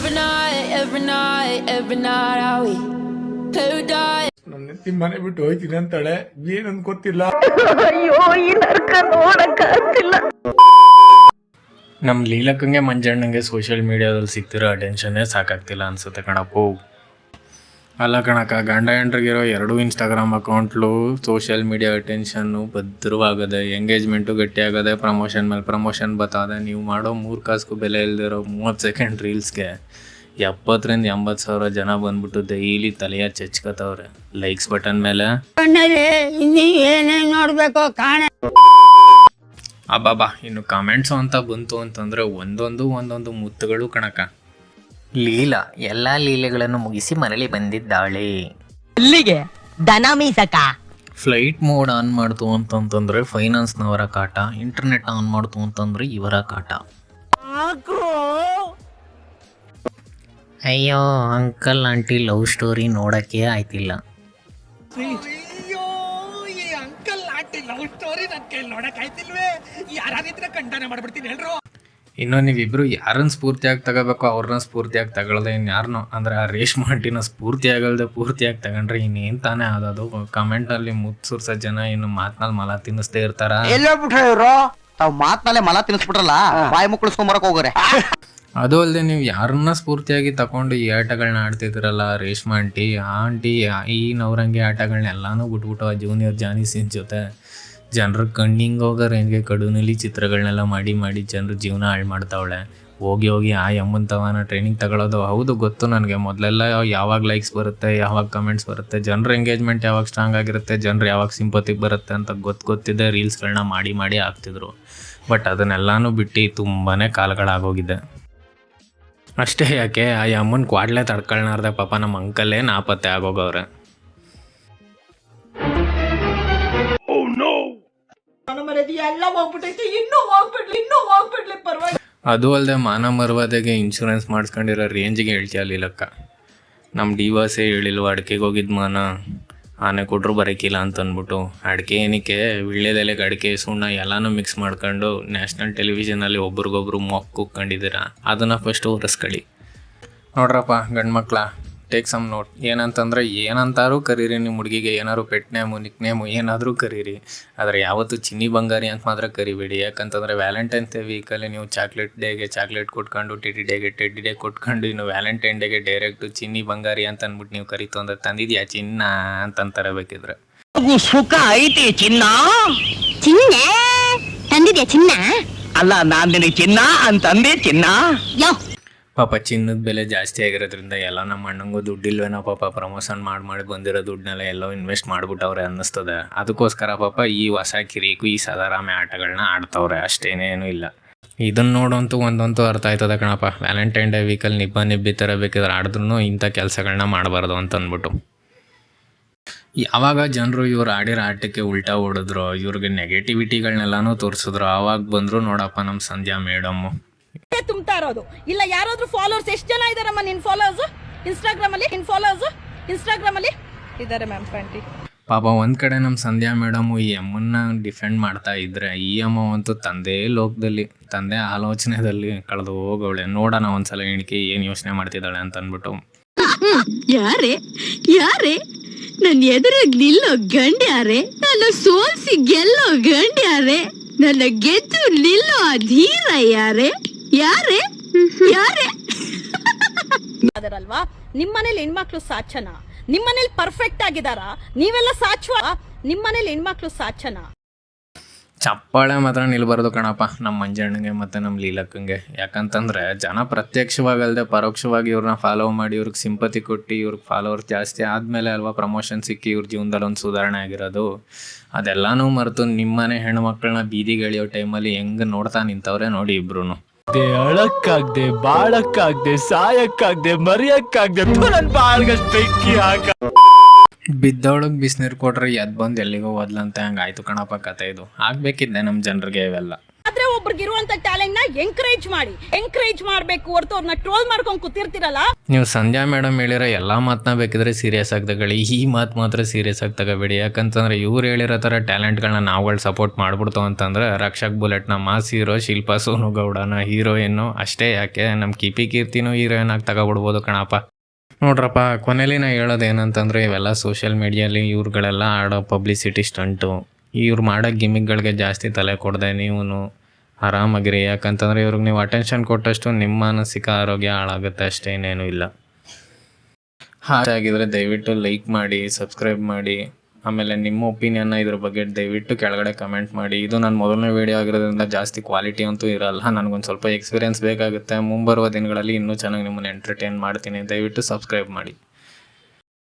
every night how we play or die. ನನ್ನ ಹೆಂಡತಿ ಮನೆ ಬಿಟ್ಟು ಹೋಯ್ತೀನಿ ಅಂತಾಳೆ, ಏನಂತ ಗೊತ್ತಿಲ್ಲ. ಅಯ್ಯೋ ಈ ನರ್ಕ ನೋಡಕ್ಕಾಗ್ತಿಲ್ಲ. ನಮ್ಮ ಲೀಲಕ್ಕಂಗೆ ಮಂಜಣ್ಣಂಗೆ ಸೋಷಿಯಲ್ ಮೀಡಿಯಾದಲ್ಲಿ ಸಿಗ್ತಿರೋ ಅಟೆನ್ಷನ್ನೇ ಸಾಕಾಗ್ತಿಲ್ಲ ಅನ್ಸುತ್ತೆ ಕಣಪ್ಪು. ಅಲ್ಲ ಕಣಕ್ಕ, ಗಂಡ ಹೆಂಡ್ರಿಗಿರೋ 2 ಇನ್ಸ್ಟಾಗ್ರಾಮ್ ಅಕೌಂಟ್ಲು ಸೋಷಿಯಲ್ ಮೀಡಿಯಾ ಅಟೆನ್ಷನ್ನು ಭದ್ರವಾಗದೆ, ಎಂಗೇಜ್ಮೆಂಟು ಗಟ್ಟಿಯಾಗದೆ, ಪ್ರಮೋಷನ್ ಮೇಲೆ ಪ್ರಮೋಷನ್ ಬತ್ತದೆ. ನೀವು ಮಾಡೋ 3 ಕಾಸಿಗೂ ಬೆಲೆ ಇಲ್ದಿರೋ 30 ಸೆಕೆಂಡ್ ರೀಲ್ಸ್ಗೆ 70,000 ರಿಂದ 80,000 ಜನ ಬಂದ್ಬಿಟ್ಟು ಡೈಲಿ ತಲೆಯ ಚೆಚ್ಕತ್ತವ್ರೆ ಲೈಕ್ಸ್ ಬಟನ್ ಮೇಲೆ. ನೋಡ್ಬೇಕು ಕಾಣೆ ಅಬ್ಬಾಬಾ, ಇನ್ನು ಕಮೆಂಟ್ಸು ಅಂತ ಬಂತು ಅಂತಂದರೆ ಒಂದೊಂದು ಮುತ್ತುಗಳು ಕಣಕ್ಕ. ಲೀಲಾ ಎಲ್ಲ ಲೀಲೆಗಳನ್ನು ಮುಗಿಸಿ ಮರಳಿ ಬಂದಿದ್ದಾಳೆ. ಅಲ್ಲಿಗೆ ದನ ಮೀಸಕ. ಫ್ಲೈಟ್ ಮೋಡ್ ಆನ್ ಮಾಡ್ತು ಅಂತಂತಂದರೆ ಫೈನಾನ್ಸ್ನವರ ಕಾಟ, ಇಂಟರ್ನೆಟ್ ಆನ್ ಮಾಡ್ತು ಅಂತಂದರೆ ಇವರ ಕಾಟ. ಅಯ್ಯೋ, ಅಂಕಲ್ ಆಂಟಿ ಲವ್ ಸ್ಟೋರಿ ನೋಡೋಕ್ಕೆ ಆಯ್ತಿಲ್ಲ. ಇನ್ನು ನೀವಿಬ್ರು ಯಾರನ್ನ ಸ್ಫೂರ್ತಿಯಾಗಿ ತಗೋಬೇಕು ಅವ್ರನ್ನ ಸ್ಫೂರ್ತಿಯಾಗಿ ತಗೊಳ್ದೆ ಇನ್ಯಾರನ್ನೋ, ಅಂದರೆ ಆ ರೇಷ್ಮೆ ಆಂಟಿನ ಸ್ಫೂರ್ತಿಯಾಗಲ್ದೆ ಪೂರ್ತಿಯಾಗಿ ತಗೊಂಡ್ರೆ ಇನ್ನೇನು ತಾನೇ ಆದದು. ಕಮೆಂಟಲ್ಲಿ ಮುತ್ಸುರ್ಸೋ ಜನ ಇನ್ನು ಮಾತ್ನಲ್ಲಿ ಮಲ ತಿನ್ನಿಸ್ದೇ ಇರ್ತಾರ. ಎಲ್ಲೋ ಬಿಟ್ರೆ ಇವರು ತಾವ್ ಮಾತ್ನಲ್ಲೇ ಮಲ ತಿನ್ನಿಸ್ಬಿಟ್ರಲ್ಲ, ಬಾಯಿ ಮುಕ್ಕಳಿಸ್ಕೊಂಬರಕ್ ಹೋಗ್ರೆ. ಅದು ಅಲ್ಲದೆ ನೀವು ಯಾರನ್ನ ಸ್ಫೂರ್ತಿಯಾಗಿ ತಗೊಂಡು ಈ ಆಟಗಳನ್ನ ಆಡ್ತಿದ್ದೀರಲ್ಲ, ರೇಷ್ಮೆ ಆಂಟಿ, ಆ ಆಂಟಿ ಈ ನವರಂಗಿ ಆಟಗಳನ್ನೆಲ್ಲಾನು ಬಿಟ್ಬಿಟ್ಟು ಆ ಜೂನಿಯರ್ ಜಾನಿ ಸಿನ್ ಜೊತೆ ಜನರ ಕಣ್ಣಿಂಗ್ ಹೋಗೋ ರೇಂಜ್ಗೆ ಕಡುನಲ್ಲಿ ಚಿತ್ರಗಳನ್ನೆಲ್ಲ ಮಾಡಿ ಜನರ ಜೀವನ ಹಾಳು ಮಾಡ್ತಾವಳೆ. ಹೋಗಿ ಆ ಯಮ್ಮಂತವನ ಟ್ರೈನಿಂಗ್ ತಗೊಳ್ಳೋದು. ಹೌದು, ಗೊತ್ತು ನನಗೆ. ಮೊದಲೆಲ್ಲ ಯಾವಾಗ ಲೈಕ್ಸ್ ಬರುತ್ತೆ, ಯಾವಾಗ ಕಮೆಂಟ್ಸ್ ಬರುತ್ತೆ, ಜನರ ಎಂಗೇಜ್ಮೆಂಟ್ ಯಾವಾಗ ಸ್ಟ್ರಾಂಗ್ ಆಗಿರುತ್ತೆ, ಜನರು ಯಾವಾಗ ಸಿಂಪತಿಗೆ ಬರುತ್ತೆ ಅಂತ ಗೊತ್ತಿದೆ ರೀಲ್ಸ್ಗಳನ್ನ ಮಾಡಿ ಹಾಕ್ತಿದ್ರು. ಬಟ್ ಅದನ್ನೆಲ್ಲನೂ ಬಿಟ್ಟು ತುಂಬಾ ಕಾಲಗಳಾಗೋಗಿದೆ. ಅಷ್ಟೇ ಯಾಕೆ, ಆ ಅಮ್ಮನ ಕ್ವಾಡ್ಲೆ ತಡ್ಕೊಳ್ನಾರ್ದೆ ಪಾಪ ನಮ್ಮ ಅಂಕಲ್ಲೇ ನಾಪತ್ತೆ ಆಗೋಗವ್ರೆ. ಅದು ಅಲ್ಲದೆ ಮಾನ ಮರ್ಯಾದೆಗೆ ಇನ್ಶೂರೆನ್ಸ್ ಮಾಡಿಸ್ಕೊಂಡಿರೋ ರೇಂಜಿಗೆ ಹೇಳ್ತೀಯ ಲೀಲಕ್ಕ. ನಮ್ಮ ಡಿವಾಸೇ ಹೇಳಿಲ್ವ, ಅಡಿಕೆಗೆ ಹೋಗಿದ್ದು ಮಾನ ಆನೆ ಕೊಟ್ಟರು ಬರೋಕ್ಕಿಲ್ಲ ಅಂತಂದ್ಬಿಟ್ಟು. ಅಡಿಕೆ ಏನಕ್ಕೆ, ವೀಳ್ಯದೆಲೆಗೆ ಅಡಿಕೆ ಸುಣ್ಣ ಎಲ್ಲನೂ ಮಿಕ್ಸ್ ಮಾಡ್ಕೊಂಡು ನ್ಯಾಷನಲ್ ಟೆಲಿವಿಷನಲ್ಲಿ ಒಬ್ರಿಗೊಬ್ರು ಮೊಕ್ಕ ಕುಕ್ಕೊಂಡಿದ್ದೀರಾ. ಅದನ್ನು ಫಸ್ಟು ಒರೆಸ್ಕೊಳ್ಳಿ. ನೋಡ್ರಪ್ಪ ಗಂಡು ಮಕ್ಳ, ಟೇಕ್ ಸಮ್ ನೋಟ್. ಏನಂತಂದರೆ ಏನಂತಾರೂ ಕರೀರಿ, ನಿಮ್ಮ ಹುಡುಗಿಗೆ ಏನಾದ್ರು ಪೆಟ್ ನೇಮು ನಿಕ್ ನೇಮು ಏನಾದರೂ ಕರೀರಿ, ಆದರೆ ಯಾವತ್ತೂ ಚಿನ್ನಿ ಬಂಗಾರಿ ಅಂತ ಮಾತ್ರ ಕರಿಬೇಡಿ. ಯಾಕಂತಂದರೆ ವ್ಯಾಲೆಂಟೈನ್ಸ್ ಡೇ ವೀಕಲ್ಲಿ ನೀವು ಚಾಕ್ಲೇಟ್ ಡೇಗೆ ಚಾಕ್ಲೇಟ್ ಕೊಟ್ಕೊಂಡು, ಟೆಡ್ಡಿ ಡೇಗೆ ಟೆಡ್ಡಿ ಡೇ ಕೊಟ್ಕೊಂಡು, ಇನ್ನು ವ್ಯಾಲೆಂಟೈನ್ ಡೇಗೆ ಡೈರೆಕ್ಟು ಚಿನ್ನಿ ಬಂಗಾರಿ ಅಂತ ಅಂದ್ಬಿಟ್ಟು ನೀವು ಕರಿತು ಅಂದರೆ ತಂದಿದ್ಯಾ ಚಿನ್ನ ಅಂತಂತಾರೆ ಬೇಕಿದ್ರೆ. ಸುಖ ಐತಿ ಚಿನ್ನ. ಚಿನ್ನ ತಂದಿದ್ಯಾ ಚಿನ್ನ? ಅಲ್ಲ, ನಾನ್ ನಿನಗೆ ಚಿನ್ನ ಅಂತಂದೆ ಚಿನ್ನ. ಪಾಪ ಚಿನ್ನದ ಬೆಲೆ ಜಾಸ್ತಿ ಆಗಿರೋದ್ರಿಂದ ಎಲ್ಲ ನಮ್ಮ ಅಣ್ಣಂಗೂ ದುಡ್ಡಿಲ್ವೇನೋ ಪಾಪ, ಪ್ರಮೋಷನ್ ಮಾಡಿ ಬಂದಿರೋ ದುಡ್ಡನ್ನೆಲ್ಲ ಎಲ್ಲೋ ಇನ್ವೆಸ್ಟ್ ಮಾಡಿಬಿಟ್ಟವ್ರೆ ಅನ್ನಿಸ್ತದೆ. ಅದಕ್ಕೋಸ್ಕರ ಪಾಪ ಈ ಹೊಸ ಕಿರಿಕು ಈ ಸದಾರಾಮೆ ಆಟಗಳನ್ನ ಆಡ್ತವ್ರೆ, ಅಷ್ಟೇನೇನು ಇಲ್ಲ. ಇದನ್ನು ನೋಡೋಂತೂ ಒಂದಂತೂ ಅರ್ಥ ಆಯ್ತದೆ ಕಣಪ್ಪ, ವ್ಯಾಲೆಂಟೈನ್ ಡೇ ವೀಕಲ್ಲಿ ನಿಬ್ಬಿ ಥರ ಬೇಕಿದ್ರೆ ಆಡಿದ್ರೂ ಇಂಥ ಕೆಲಸಗಳನ್ನ ಮಾಡಬಾರ್ದು ಅಂತ ಅಂದ್ಬಿಟ್ಟು. ಯಾವಾಗ ಜನರು ಇವ್ರು ಆಡಿರೋ ಆಟಕ್ಕೆ ಉಲ್ಟಾ ಹೊಡೆದ್ರು, ಇವ್ರಿಗೆ ನೆಗೆಟಿವಿಟಿಗಳನ್ನೆಲ್ಲನೂ ತೋರಿಸಿದ್ರು, ಆವಾಗ ಬಂದರು ನೋಡಪ್ಪ ನಮ್ಮ ಸಂಧ್ಯಾ ಮೇಡಮ್ಮು. ತುಂಬ್ತಾ ಇರೋದು ಇಲ್ಲ. ಯಾರಾದ್ರೂ ಫಾಲೋವರ್ಸ್ ಎಷ್ಟು ಜನ ಇದಾರಮ್ಮ ನಿನ್ ಫಾಲೋವರ್ಸ್ ಇನ್ಸ್ಟಾಗ್ರಾಮ್ ಅಲ್ಲಿ ಇದಾರೆ ಮ್ಯಾಮ್. ಪಾಪ ಒಂದ್ ಕಡೆ ನಮ್ಮ ಸಂಧ್ಯಾ ಮೇಡಮು ಈ ಅಮ್ಮನ್ನ ಡಿಫೆಂಡ್ ಮಾಡ್ತಾ ಇದ್ರೆ, ಈ ಅಮ್ಮ ಅಂತೂ ತಂದೆ ಲೋಕದಲ್ಲಿ, ತಂದೆ ಆಲೋಚನೆದಲ್ಲಿ ಕಳೆದು ಹೋಗವಳೆ. ನೋಡೋಣ ಒಂದ್ಸಲ ಹೆಣ್ಕಿ ಏನ್ ಯೋಚನೆ ಮಾಡ್ತಿದ್ದಾಳೆ ಅಂತ ಅಂದ್ಬಿಟ್ಟು. ಯಾರೇ ನನ್ನ ಎದುರಿಗೆ ನಿಲ್ಲೋ ಗಂಡ್ಯಾರೆ, ನನ್ನ ಸೋಲ್ಸಿ ಗೆಲ್ಲೋ ಗಂಡ್ಯಾರೆ, ನನ್ನ ಗೆದ್ದು ನಿಲ್ಲೋ ಅಧೀರ ಯಾರೇ ಅದರಲ್ವಾ ನಿಮ್ಮನೇಲಿ ಹೆಣ್ಮಕ್ಳು ಸಾಚನ? ನಿಮ್ಮನೇಲಿ ಪರ್ಫೆಕ್ಟ್ ಆಗಿದಾರ? ನೀವೆಲ್ಲ ಸಾಚುವ? ನಿಮ್ಮನೇಲಿ ಹೆಣ್ಮಕ್ಳು ಸಾಚನ? ಚಪ್ಪಾಳೆ ಮಾತ್ರ ನಿಲ್ಬಾರ್ದು ಕಣಪ್ಪ ನಮ್ಮ ಮಂಜಣ್ಣಗೆ ಮತ್ತು ನಮ್ಮ ಲೀಲಕ್ಕಂಗೆ. ಯಾಕಂತಂದರೆ ಜನ ಪ್ರತ್ಯಕ್ಷವಾಗಿ ಅಲ್ಲದೆ ಪರೋಕ್ಷವಾಗಿ ಇವ್ರನ್ನ ಫಾಲೋ ಮಾಡಿ ಇವ್ರಿಗೆ ಸಿಂಪತಿ ಕೊಟ್ಟು ಇವ್ರಿಗೆ ಫಾಲೋವರ್ಸ್ ಜಾಸ್ತಿ ಆದಮೇಲೆ ಅಲ್ವಾ ಪ್ರಮೋಷನ್ ಸಿಕ್ಕಿ ಇವ್ರ ಜೀವನದಲ್ಲಿ ಒಂದು ಸುಧಾರಣೆ ಆಗಿರೋದು. ಅದೆಲ್ಲನೂ ಮರೆತು ನಿಮ್ಮನೆ ಹೆಣ್ಮಕ್ಳನ್ನ ಬೀದಿಗೆ ಎಳೆಯೋ ಟೈಮಲ್ಲಿ ಹೆಂಗೆ ನೋಡ್ತಾ ನಿಂತವ್ರೆ ನೋಡಿ ಇಬ್ರು. ಅಳಕ್ಕಾಗ್ದೆ, ಬಾಳಕ್ಕಾಗ್ದೆ, ಸಾಯಕ್ಕಾಗ್ದೆ, ಮರಿಯಕ್ಕಾಗ್ದೆ, ನನ್ನ ಬಾಳ್ಗಷ್ಟು ಬೆಂಕಿ ಹಾಕ. ಬಿದ್ದವಳಿಗೆ ಬಿಸಿನೀರು ಕೊಟ್ರೆ ಎದ್ದು ಬಂದು ಎಲ್ಲಿಗೋ ಹೋದ್ಲಂತ ಹಂಗಾಯ್ತು ಕಣಪ್ಪ ಕತೆ ಇದು. ಆಗ್ಬೇಕಿದ್ದೆ ನಮ್ಮ ಜನರಿಗೆ ಇವೆಲ್ಲ. ಆದ್ರೆ ಒಬ್ರಿಗೆ ಇರುವಂತ ಟ್ಯಾಲೆಂಟ್ ನ ಎಂಕರೇಜ್ ಮಾಡ್ಬೇಕು ಹೊರತು ಅವ್ರನ್ನ ಟ್ರೋಲ್ ಮಾಡ್ಕೊಂಡ್ ಕೂತಿರ್ತಿರಲ್ಲ. ನೀವು ಸಂಧ್ಯಾ ಮೇಡಮ್ ಹೇಳಿರೋ ಎಲ್ಲ ಮಾತನ್ನ ಬೇಕಿದ್ರೆ ಸೀರಿಯಸ್ ಆಗಿ ತಗೊಳ್ಳಿ, ಈ ಮಾತು ಮಾತ್ರ ಸೀರಿಯಸ್ ಆಗಿ ತಗೋಬೇಡಿ. ಯಾಕಂತಂದ್ರೆ ಇವ್ರು ಹೇಳಿರೋ ಥರ ಟ್ಯಾಲೆಂಟ್ಗಳನ್ನ ನಾವುಗಳು ಸಪೋರ್ಟ್ ಮಾಡ್ಬಿಡ್ತು ಅಂತಂದ್ರೆ ರಕ್ಷಕ್ ಬುಲೆಟ್ನ ಮಾಸ್ ಹೀರೋ, ಶಿಲ್ಪಾ ಸೋನು ಗೌಡನ ಹೀರೋಯಿನ್ನು ಅಷ್ಟೇ ಯಾಕೆ ನಮ್ಮ ಕಿಪಿ ಕೀರ್ತಿನೂ ಹೀರೋಯಿನ್ ಆಗಿ ತಗೋಬಿಡ್ಬೋದು ಕಣಪ್ಪ. ನೋಡ್ರಪ್ಪ, ಕೊನೆಯಲ್ಲಿ ನಾ ಹೇಳೋದು ಏನಂತಂದರೆ ಇವೆಲ್ಲ ಸೋಷಿಯಲ್ ಮೀಡಿಯಲ್ಲಿ ಇವ್ರುಗಳೆಲ್ಲ ಆಡೋ ಪಬ್ಲಿಸಿಟಿ ಸ್ಟಂಟು. ಇವ್ರು ಮಾಡೋ ಗಿಮಿಕ್ಗಳಿಗೆ ಜಾಸ್ತಿ ತಲೆ ಕೊಡದೆ ನೀವು ಆರಾಮಾಗಿರಿ. ಯಾಕಂತಂದರೆ ಇವ್ರಿಗೆ ನೀವು ಅಟೆನ್ಷನ್ ಕೊಟ್ಟಷ್ಟು ನಿಮ್ಮ ಮಾನಸಿಕ ಆರೋಗ್ಯ ಹಾಳಾಗುತ್ತೆ, ಅಷ್ಟೇ, ಇನ್ನೇನು ಇಲ್ಲ. ಹಾಗಾಗಿದ್ರೆ ದಯವಿಟ್ಟು ಲೈಕ್ ಮಾಡಿ, ಸಬ್ಸ್ಕ್ರೈಬ್ ಮಾಡಿ. ಆಮೇಲೆ ನಿಮ್ಮ ಒಪಿನಿಯನ್ನ ಇದ್ರ ಬಗ್ಗೆ ದಯವಿಟ್ಟು ಕೆಳಗಡೆ ಕಮೆಂಟ್ ಮಾಡಿ. ಇದು ನನ್ನ ಮೊದಲನೇ ವೀಡಿಯೋ ಆಗಿರೋದ್ರಿಂದ ಜಾಸ್ತಿ ಕ್ವಾಲಿಟಿ ಅಂತೂ ಇರಲ್ಲ, ನನಗೊಂದು ಸ್ವಲ್ಪ ಎಕ್ಸ್ಪೀರಿಯೆನ್ಸ್ ಬೇಕಾಗುತ್ತೆ. ಮುಂಬರುವ ದಿನಗಳಲ್ಲಿ ಇನ್ನೂ ಚೆನ್ನಾಗಿ ನಿಮ್ಮನ್ನು ಎಂಟರ್ಟೈನ್ ಮಾಡ್ತೀನಿ. ದಯವಿಟ್ಟು ಸಬ್ಸ್ಕ್ರೈಬ್ ಮಾಡಿ.